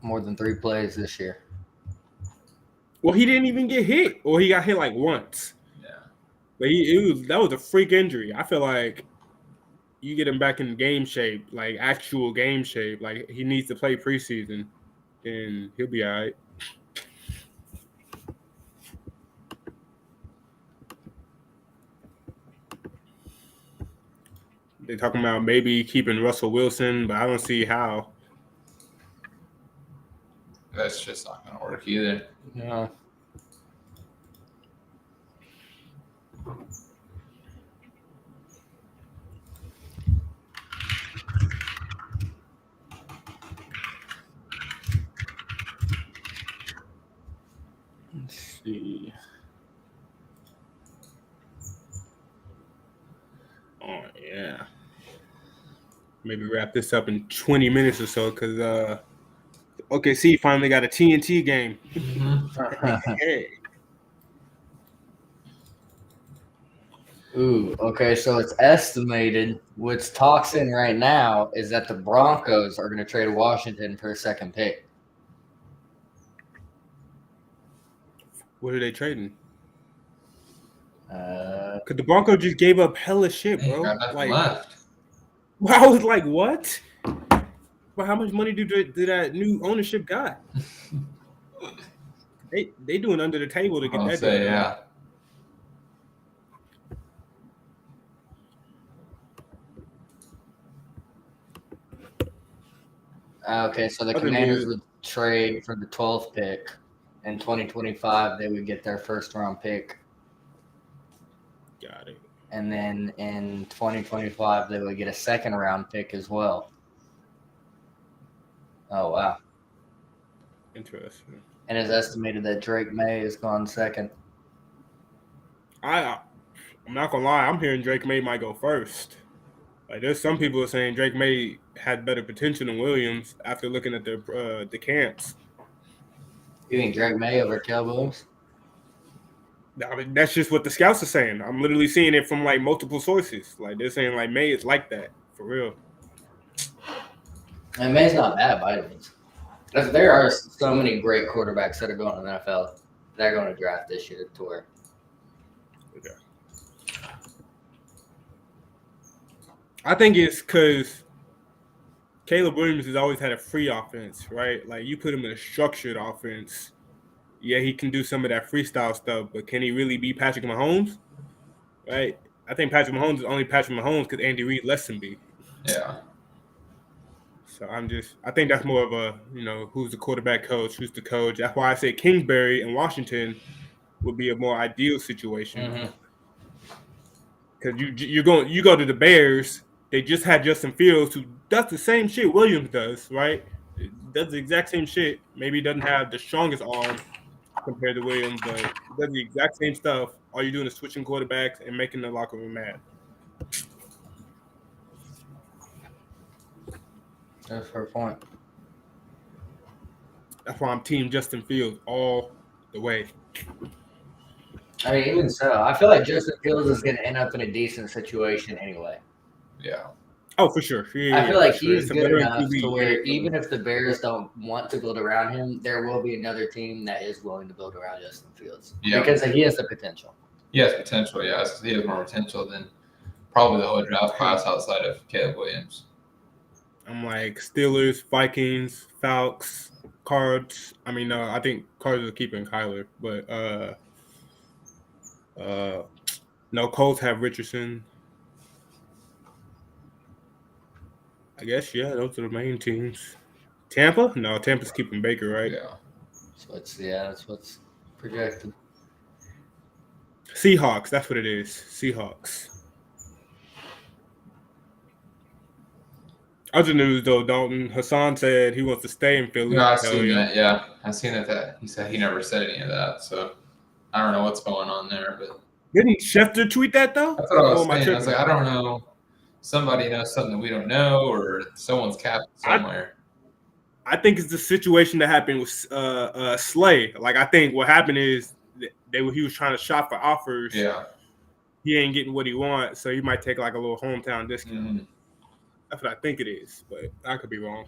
more than 3 plays this year. Well, he didn't even get hit, or he got hit like once. Yeah. But that was a freak injury. I feel like you get him back in game shape, like actual game shape, like he needs to play preseason, and he'll be all right. They're talking about maybe keeping Russell Wilson, but I don't see how. That's just not going to work either. Yeah. Let's see. Oh yeah. Maybe wrap this up in 20 minutes or so because OKC finally got a TNT game. Hey. Ooh, okay, so it's estimated what's talks in right now is that the Broncos are going to trade Washington for a second pick. What are they trading? Because the Broncos just gave up hella shit, bro. Got nothing Like, left. I was like, what? But how much money did that new ownership got? they doing under the table to get I'll that say, done. yeah. Okay, so the Commanders would trade for the 12th pick. In 2025, they would get their first round pick. Got it. and then in 2025 they would get a second round pick as well. Oh wow! Interesting. And it's estimated that Drake May is gone second. I'm not gonna lie. I'm hearing Drake May might go first. Like, there's some people are saying Drake May had better potential than Williams after looking at the camps. You think Drake May over Caleb Williams? I mean, that's just what the scouts are saying. I'm literally seeing it from like multiple sources. Like, they're saying like May is like that for real. And May's not bad by any means. There are so many great quarterbacks that are going to the NFL. They're going to draft this year to where. Okay. I think it's because Caleb Williams has always had a free offense, right? Like, you put him in a structured offense. Yeah, he can do some of that freestyle stuff, but can he really be Patrick Mahomes? Right? I think Patrick Mahomes is only Patrick Mahomes because Andy Reid lets him be. Yeah. So I think that's more of a, who's the quarterback coach, who's the coach. That's why I say Kingsbury and Washington would be a more ideal situation. Because you go to the Bears, they just had Justin Fields, who does the same shit Williams does, right? Does the exact same shit. Maybe he doesn't have the strongest arm compared to Williams, but does the exact same stuff. All you're doing is switching quarterbacks and making the locker room mad. That's her point. That's why I'm team Justin Fields all the way. I mean, even so, I feel like Justin Fields is going to end up in a decent situation anyway. Yeah. Oh, for sure. Yeah, I feel like he's it's good enough to where even if the Bears don't want to build around him, there will be another team that is willing to build around Justin Fields. Yeah. Because he has the potential. He has potential, yes. He has more potential than probably the whole draft class outside of Caleb Williams. I'm like Steelers, Vikings, Falcons, Cards. I mean, I think Cards are keeping Kyler, but no, Colts have Richardson. I guess, yeah, those are the main teams. Tampa? No, Tampa's keeping Baker, right? Yeah. That's what's projected. Seahawks, that's what it is. Seahawks. Other news, though, Dalton Hassan said he wants to stay in Philly. Yeah, I've seen that. Yeah, I've seen that. He said he never said any of that, so I don't know what's going on there. But didn't Schefter tweet that though? That's what I was saying. I was like, I don't know. Somebody knows something we don't know, or someone's capped somewhere. I think it's the situation that happened with Slay. Like, I think what happened is he was trying to shop for offers. Yeah. He ain't getting what he wants, so he might take like a little hometown discount. Mm-hmm. That's what I think it is, but I could be wrong.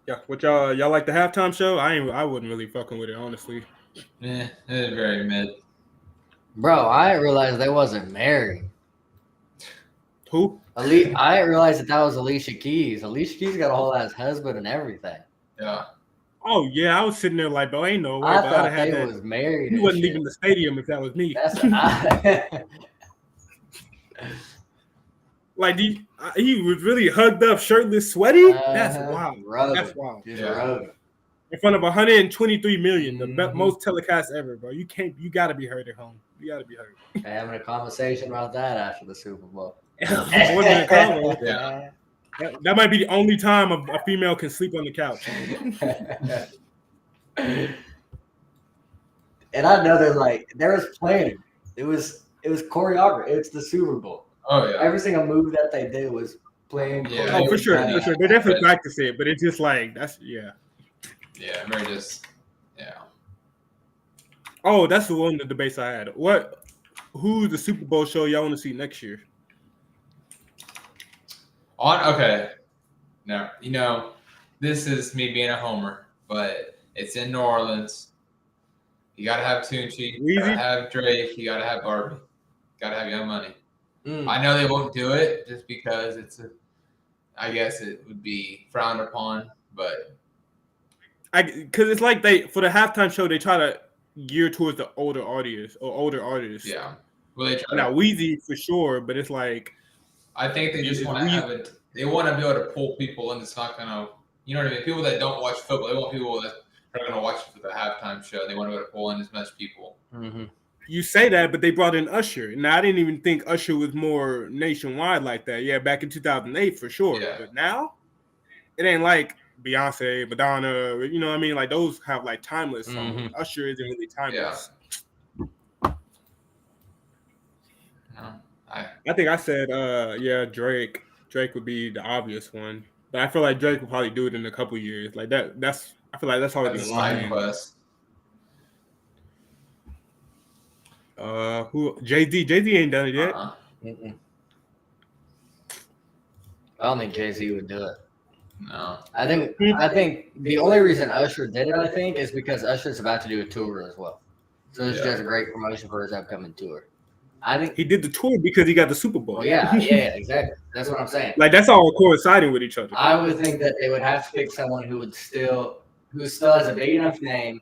Yeah, what y'all like the halftime show? I wasn't really fucking with it, honestly. Yeah, it was very mid. Bro, I didn't realize they wasn't married. Who? I didn't realize that was Alicia Keys. Alicia Keys got a whole ass husband and everything. Yeah. Oh yeah, I was sitting there like, bro, ain't no way. I thought they was married. He wasn't leaving the stadium if that was me. Like he was really hugged up, shirtless, sweaty. That's wild. That's wild. Yeah. In front of 123 million, the most telecasts ever, bro. You gotta be heard at home. You gotta be heard. Having a conversation about that after the Super Bowl. Yeah. That might be the only time a female can sleep on the couch. And I know there was planning. It was choreography. It's the Super Bowl. Oh yeah. Every single move that they did was planned. Yeah. Oh, for sure. They definitely practice it, but it's just like yeah. Yeah, very just yeah. Oh, that's the one of the debates I had. Who's the Super Bowl show y'all want to see next year? Okay. Now, this is me being a homer, but it's in New Orleans. You got to have Tunchi. You got to have Drake. You got to have Barbie. Got to have Young Money. I know they won't do it just because I guess it would be frowned upon, but. Because it's like for the halftime show, they try to gear towards the older audience or older artists. Yeah. Well, they try now, Weezy for sure, but it's like. I think they just want to have it. They want to be able to pull people in. It's not going to, you know what I mean? People that don't watch football, they want people that probably gonna watch it for the halftime show. They want to pull in as much people. Mm-hmm. You say that, but they brought in Usher. Now I didn't even think Usher was more nationwide like that. Yeah, back in 2008 for sure. Yeah. But now it ain't like Beyonce, Madonna. You know what I mean? Like those have like timeless songs. Mhm. Usher isn't really timeless. No, I think I said, yeah, Drake. Drake would be the obvious one, but I feel like Drake will probably do it in a couple years. Like that. I feel like that's already that's a locked side in. quest. Who? Jay-Z. Jay-Z ain't done it yet. Mm-mm. I don't think Jay-Z would do it. No. I think the only reason Usher did it, I think, is because Usher's about to do a tour as well. So it's just a great promotion for his upcoming tour. I think he did the tour because he got the Super Bowl. Well, yeah, exactly. That's what I'm saying. Like that's all coinciding with each other. I would think that they would have to pick someone who still has a big enough name.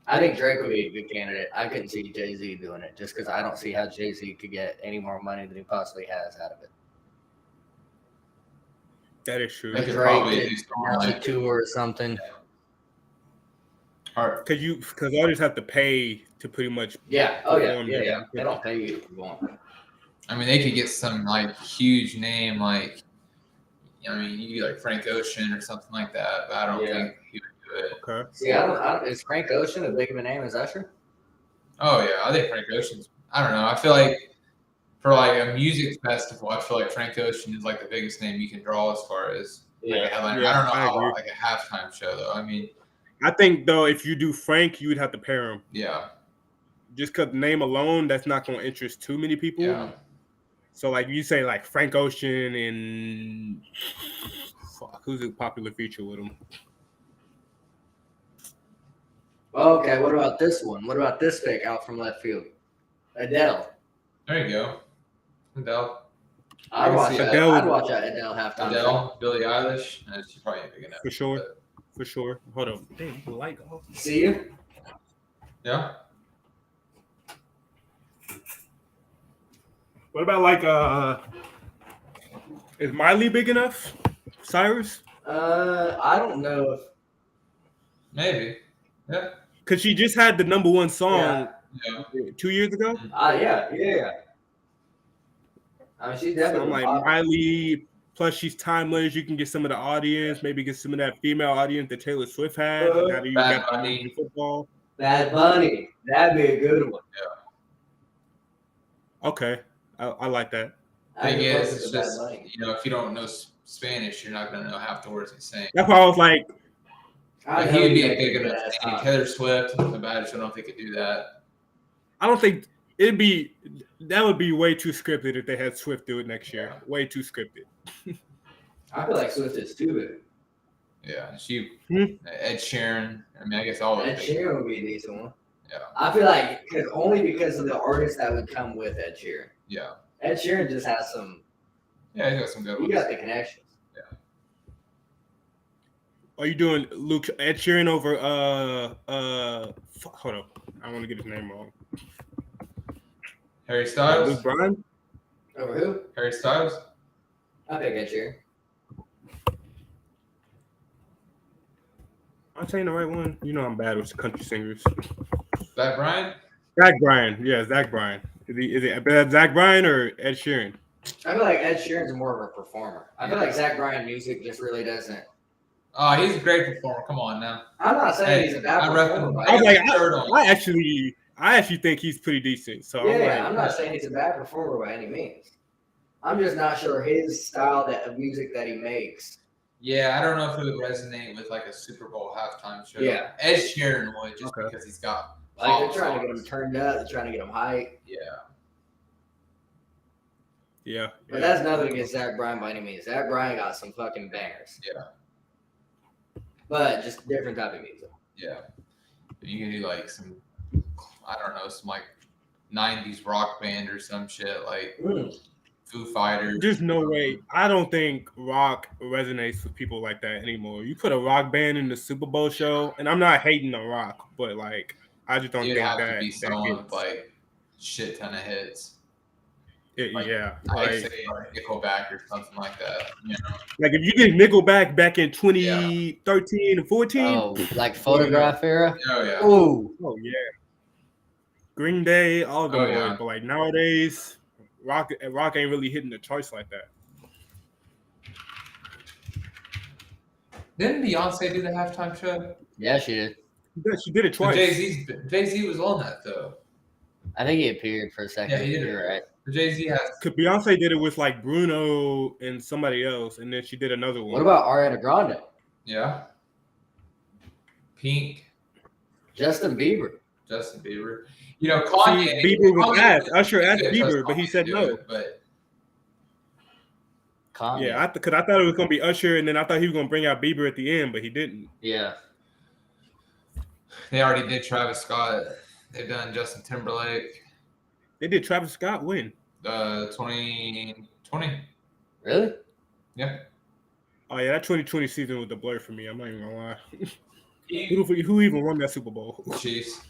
I think Drake would be a good candidate. I couldn't see Jay-Z doing it just because I don't see how Jay-Z could get any more money than he possibly has out of it. That is true. They could Drake probably did do something announce a like tour or something. Because artists have to pay to pretty much. Yeah. perform there. Yeah. They don't pay you to perform. I mean, they could get some like huge name, like I mean, you get like Frank Ocean or something like that. But I don't think he would do it. Okay. See, I don't. Is Frank Ocean as big of a name as Usher? Oh yeah, I think Frank Ocean's. I don't know. I feel like for like a music festival, I feel like Frank Ocean is like the biggest name you can draw as far as like a headliner. Yeah, I don't know I how agree. like a halftime show though. I mean, I think though, if you do Frank, you would have to pair him. yeah, Just because name alone, that's not going to interest too many people. yeah. So like you say, like Frank Ocean and who's a popular feature with him? Okay. What about this one? What about this pick out from left field? Adele. There you go. Adele, I'd watch that. Adele. I'd watch that Adele halftime. Adele, Billie Eilish. She's probably big enough. For sure. But, For sure. Hold on. Damn, the light off. See you. yeah. What about like is Miley big enough? Cyrus? I don't know if Maybe. Yeah. Because she just had the #1 song Yeah. 2 years ago. yeah. I mean, she's So definitely I'm like popular. Miley. Plus, she's timeless. You can get some of the audience, maybe get some of that female audience that Taylor Swift had. Now that you Bad got Bunny. the football. Bad Bunny. That'd be a good one. Okay, I like that. Thing I is, could it's fuck with Bad just Bunny. if you don't know Spanish, you're not gonna know half the words he's saying. That's why I was like, But he would be a big enough name. Taylor Swift, the bad. I don't know if they could do that. I don't think that would be way too scripted if they had Swift do it next year. Way too scripted. I feel like Swift is too big. Yeah, Hmm. Ed Sheeran. I mean, I guess all of Ed them. Sheeran would be a decent one. Yeah. I feel like only because of the artists that would come with Ed Sheeran. Yeah. Ed Sheeran just has some. Yeah, he's got some good He ones. got the connections. Are you doing Ed Sheeran over hold up. I want to get his name wrong. Harry Styles. Luke Bryan? Over who? Harry Styles. I pick Ed Sheeran. I'm saying the right one. You know I'm bad with country singers. Zach Bryan. Zach Bryan. Yeah, Zach Bryan. Is it Zach Bryan or Ed Sheeran? I feel like Ed Sheeran's more of a performer. I feel like Zach Bryan music just really doesn't. Oh, he's a great performer. Come on now. I'm not saying he's a bad I performer. reckon- but I was like, Shirt on. I actually think he's pretty decent. So I'm not saying he's a bad performer by any means. I'm just not sure his style of music that he makes. Yeah, I don't know if it would resonate with like a Super Bowl halftime show. Yeah. Ed Sheeran would just Okay. because he's got. Like they're pop trying to get him songs. turned up, they're trying to get him hyped. Yeah. Yeah. But that's nothing against Zach Bryan by any means. Zach Bryan got some fucking bangers. Yeah. But just different type of music. Yeah. You can do like some, I don't know, some like 90s rock band or some shit like Foo Fighters. There's no way. I don't think rock resonates with people like that anymore. You put a rock band in the Super Bowl show, and I'm not hating on rock, but like I just don't You'd think have that to be that someone with hits. like shit ton of hits. Yeah, I'd say like Nickelback or something like that. You know? like if you did Nickelback back in Yeah. 2013 and 14, Oh, like Photograph era. Oh yeah. Ooh, oh yeah, Green Day, all of them Oh, boys. yeah. But like nowadays, rock ain't really hitting the charts like that. Didn't Beyonce do the halftime show? yeah, she did. She did it But twice. Jay Z was on that though. I think he appeared for a second. Yeah, he did. You're right. Jay Z has. Cause Beyonce did it with like Bruno and somebody else, and then she did another one. What about Ariana Grande? Yeah. Pink. Justin Bieber. Justin Bieber. You know, Kanye. See, Bieber was Kanye- asked. Usher asked you could trust Bieber, but he Kanye said to do no. it, but Kanye. Yeah, because I thought it was gonna be Usher, and then I thought he was gonna bring out Bieber at the end, but he didn't. Yeah. they already did Travis Scott. They've done Justin Timberlake. They did Travis Scott when? 2020. Really? Yeah. Oh yeah, that 2020 season was the blur for me. I'm not even gonna lie. He- Who even won that Super Bowl? Chiefs.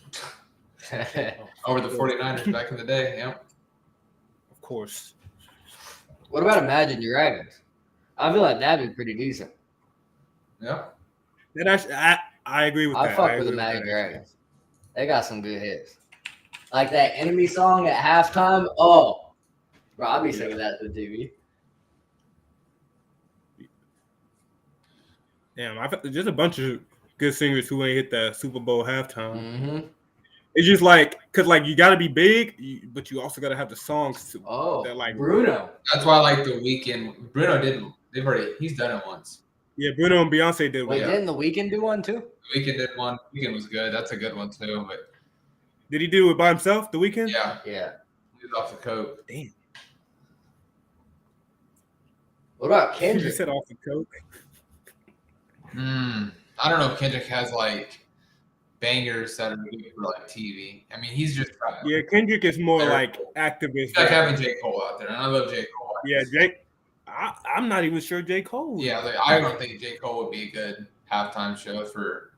Over the 49ers back in the day. Yeah. Of course. What about Imagine Dragons? I feel like that'd be pretty decent. Yeah. That actually, I agree with I that. fuck I with agree Imagine that. Dragons. They got some good hits. Like that Enemy song at halftime. Oh, bro, I'll be singing that to the TV. Damn, there's a bunch of good singers who ain't hit that Super Bowl halftime. Mm-hmm. It's just like, cause like you got to be big, but you also got to have the songs too. Oh, that like Bruno. That's why I like The Weeknd. Bruno didn't. He's done it once. Yeah, Bruno and Beyonce did Wait, one. didn't The Weeknd do one too? The Weeknd did one. Weeknd was good. That's a good one too. But Did he do it by himself? The Weeknd? yeah, Yeah. he was off the coke. Damn. What about You Kendrick? said off the coke. I don't know if Kendrick has like bangers that are good for like TV. I mean, he's just Yeah, Kendrick is more like activist. It's like having J. Cole out there, and I love J. Cole. Yeah, Jake. I'm not even sure J. Cole. Yeah, like, I don't think J. Cole would be a good halftime show for.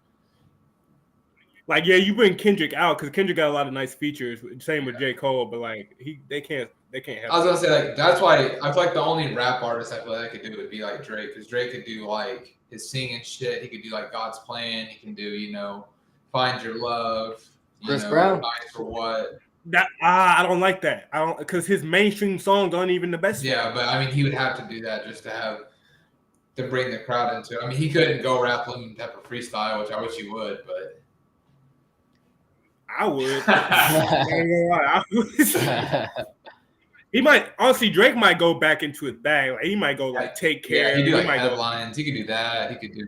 Like, yeah, you bring Kendrick out because Kendrick got a lot of nice features. Same with J. Cole, but like they can't have. I was gonna say like that's why I feel like the only rap artist I feel like I could do would be like Drake, because Drake could do like his singing shit. He could do like God's Plan. He can do Find Your Love. Chris Brown. Nice for What. That I don't like that. I don't because his mainstream songs aren't even the best. Yeah, but I mean he would have to do that just to bring the crowd into it. I mean he couldn't go rap Lemon Pepper freestyle, which I wish he would, but. I would. I would. He might honestly. Drake might go back into his bag. Like, he might go like Take Care. Yeah, he could do like might headlines. He could do that. He could do.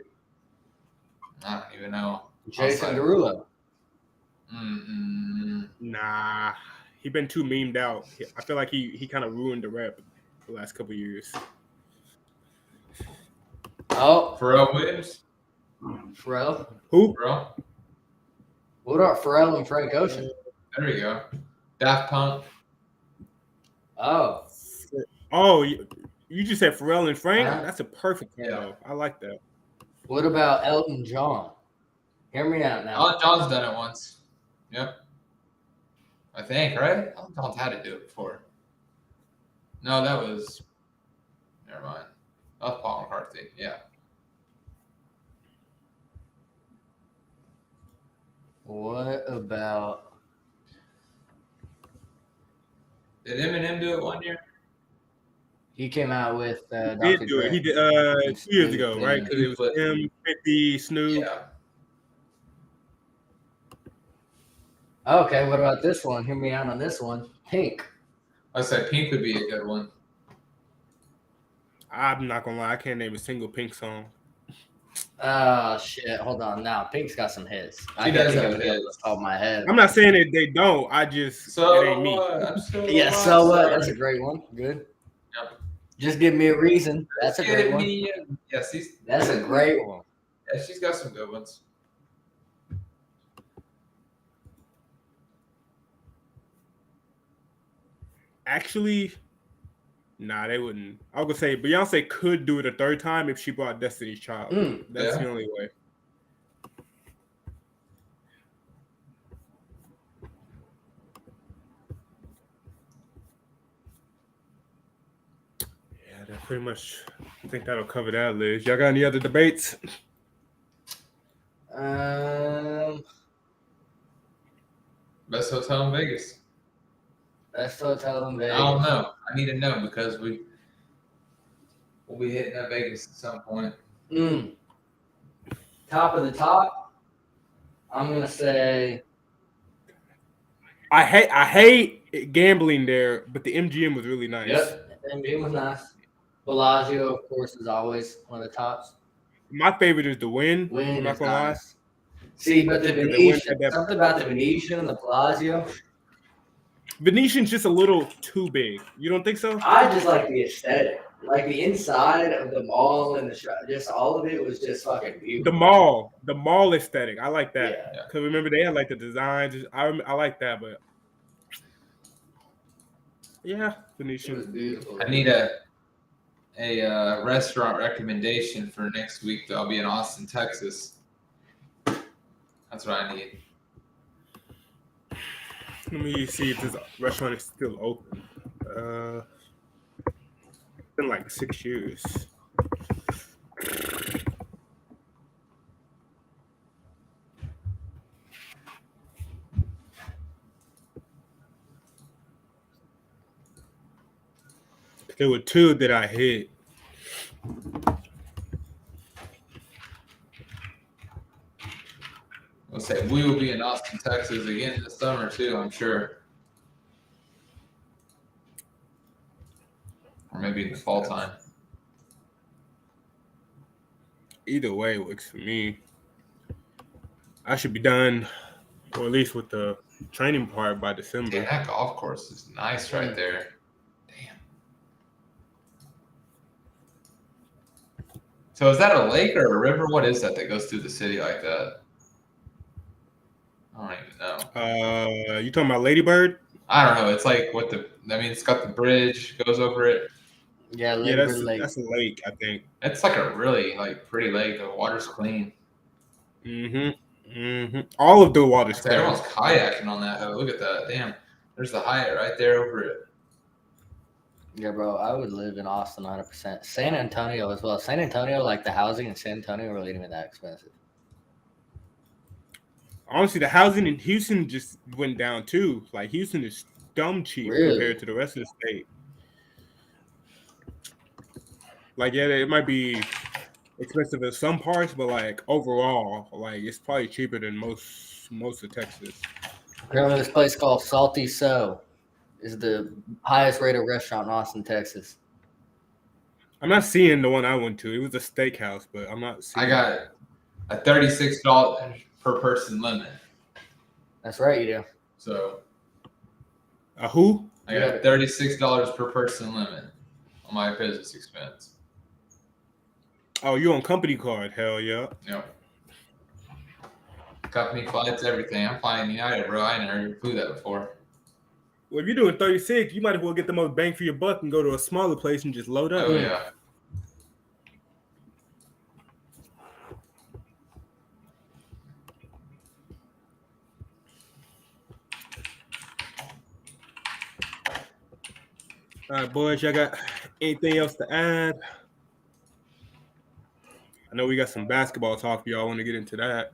I don't even know. Jason Derulo. Nah, he been too memed out. I feel like he kind of ruined the rap the last couple of years. Oh, Pharrell Williams. Pharrell. Who? Pharrell. What about Pharrell and Frank Ocean? There we go. Daft Punk. Oh, you just said Pharrell and Frank. Uh-huh. That's a perfect combo. Yeah. I like that. what about Elton John? Hear me out now. Elton John's done it once. Yep. I think, right? Elton John's had to do it before. No, that was. Never mind. That was Paul McCartney. Yeah. What about? Did Eminem do it one year? He came out with He Dr. did do Dre. it. He did 2 years ago, right? Because it was him, 50, Snoop. Yeah. Okay, what about this one? Hear me out on this one. Pink. I said Pink would be a good one. I'm not gonna lie, I can't name a single Pink song. Oh shit! Hold on. Now Pink's got some hits. He does have hits hits. off the top of my head. I'm not saying that they don't. I just it ain't me. I'm so Yeah. So what? That's a great one. Good. Yep. Just give me a reason. That's a great one. Yes, That's a great one. yeah, she's got some good ones. Actually, nah, they wouldn't. I was gonna say Beyonce could do it a third time if she brought Destiny's Child. That's Yeah. the only way. pretty much think that'll cover that list. Y'all got any other debates? Best hotel in Vegas. Best hotel in Vegas. I don't know. I need to know because we'll be hitting up Vegas at some point. Top of the top, I'm gonna say. I hate gambling there, but the MGM was really nice. Yep, MGM was nice. Bellagio, of course, is always one of the tops. My favorite is the Wynn. Wynn I'm not is gonna lie. nice. See, but the The Wynn Venetian, had that- something about the Venetian and the Bellagio. Venetian's just a little too big. You don't think so? I just like the aesthetic, like the inside of the mall and the shop. Just all of it was just fucking beautiful. The mall aesthetic. I like that. Yeah. Cause remember they had like the designs. I like that, but yeah, It was Venetian. beautiful. I need a restaurant recommendation for next week. I'll be in Austin, Texas. That's what I need. Let me see if this restaurant is still open. It's been like 6 years. There were two that I hit. I'll say we will be in Austin, Texas again this summer too. I'm sure, or maybe in the fall time. Either way works for me. I should be done, or at least with the training part by December. Damn, that golf course is nice right there. Damn. So is that a lake or a river? What is that goes through the city like that? I don't even know. You talking about Lady Bird? I don't know. It's like it's got the bridge, goes over it. Yeah, Yeah, Lake. that's a lake, I think. It's like a really pretty lake. The water's clean. All of the water's clear. Everyone's kayaking on that. Oh, look at that. Damn. There's the Hyatt right there over it. Yeah, bro, I would live in Austin 100%. San Antonio as well. San Antonio, like the housing in San Antonio, really isn't even that expensive. Honestly, the housing in Houston just went down too. Like Houston is dumb cheap Really? compared to the rest of the state. Like, yeah, it might be expensive in some parts, but like overall, like it's probably cheaper than most of Texas. Remember this place called Salty So is the highest rated restaurant in Austin, Texas. I'm not seeing the one I went to. It was a steakhouse, but I'm not seeing. I got a $36 per person limit. That's right, you do. So A who? I got $36 per person limit on my business expense. Oh, you on company card? Hell yeah. Yep. Company flights, everything. I'm flying United, bro. I never flew that before. Well, if you're doing 36, you might as well get the most bang for your buck and go to a smaller place and just load up. Oh yeah. All right, boys, y'all got anything else to add? I know we got some basketball talk if y'all want to get into that.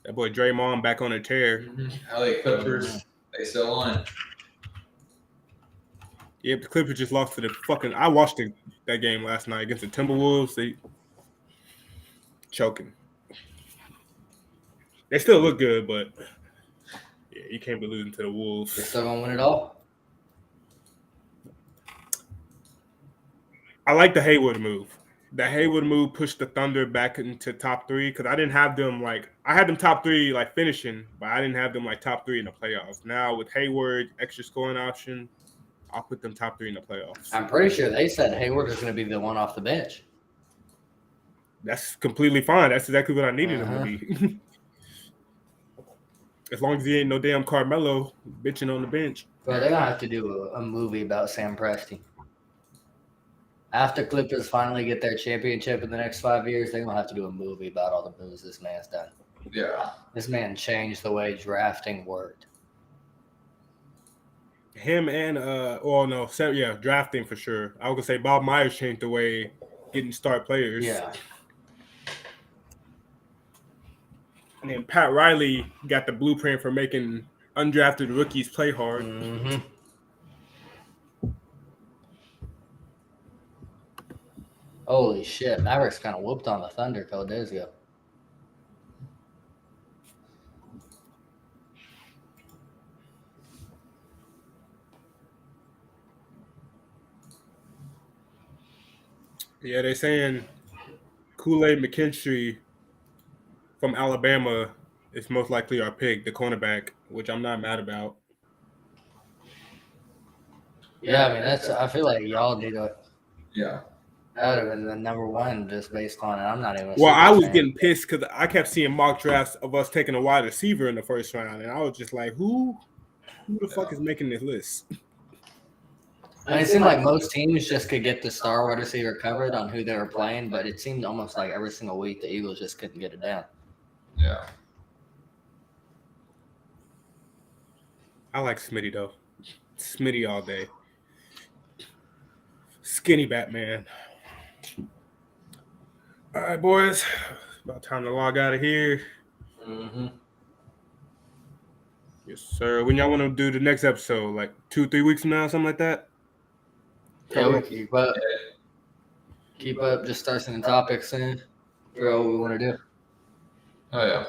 That boy Draymond back on a tear. LA Clippers, they still on. Yeah, the Clippers just lost to the fucking. I watched that game last night against the Timberwolves. They choking. They still look good, but yeah, you can't be losing to the Wolves. They're still gonna win it all. I like the Hayward move. The Hayward move pushed the Thunder back into top three because I didn't have them I had them top three finishing, but I didn't have them top three in the playoffs. Now with Hayward, extra scoring option, I'll put them top three in the playoffs. I'm pretty sure they said Hayward is going to be the one off the bench. That's completely fine. That's exactly what I needed him to be. As long as he ain't no damn Carmelo bitching on the bench. Bro, they're going to have to do a movie about Sam Presti. After Clippers finally get their championship in the next 5 years, they're going to have to do a movie about all the moves this man's done. Yeah. This man changed the way drafting worked. Him and drafting for sure. I was gonna say Bob Myers changed the way getting start players. Yeah. And then Pat Riley got the blueprint for making undrafted rookies play hard. Mm-hmm. Holy shit. Mavericks kind of whooped on the Thunder a couple days ago. Yeah, they're saying Kool-Aid McKinstry from Alabama is most likely our pick, the cornerback, which I'm not mad about. Yeah, I mean, I feel like y'all need to. Yeah. That would have been the number one just based on it. I'm not even. Well, I was getting pissed because I kept seeing mock drafts of us taking a wide receiver in the first round, and I was just like, who the fuck is making this list? I mean, it seemed like most teams just could get the star wide receiver covered on who they were playing, but it seemed almost like every single week the Eagles just couldn't get it down. Yeah. I like Smitty though. Smitty all day. Skinny Batman. All right, boys. About time to log out of here. Mm-hmm. Yes, sir. When y'all want to do the next episode, like 2-3 weeks from now, something like that? Yeah, we keep up. Keep up. Just start some topics soon. Figure out what we want to do. Oh, yeah.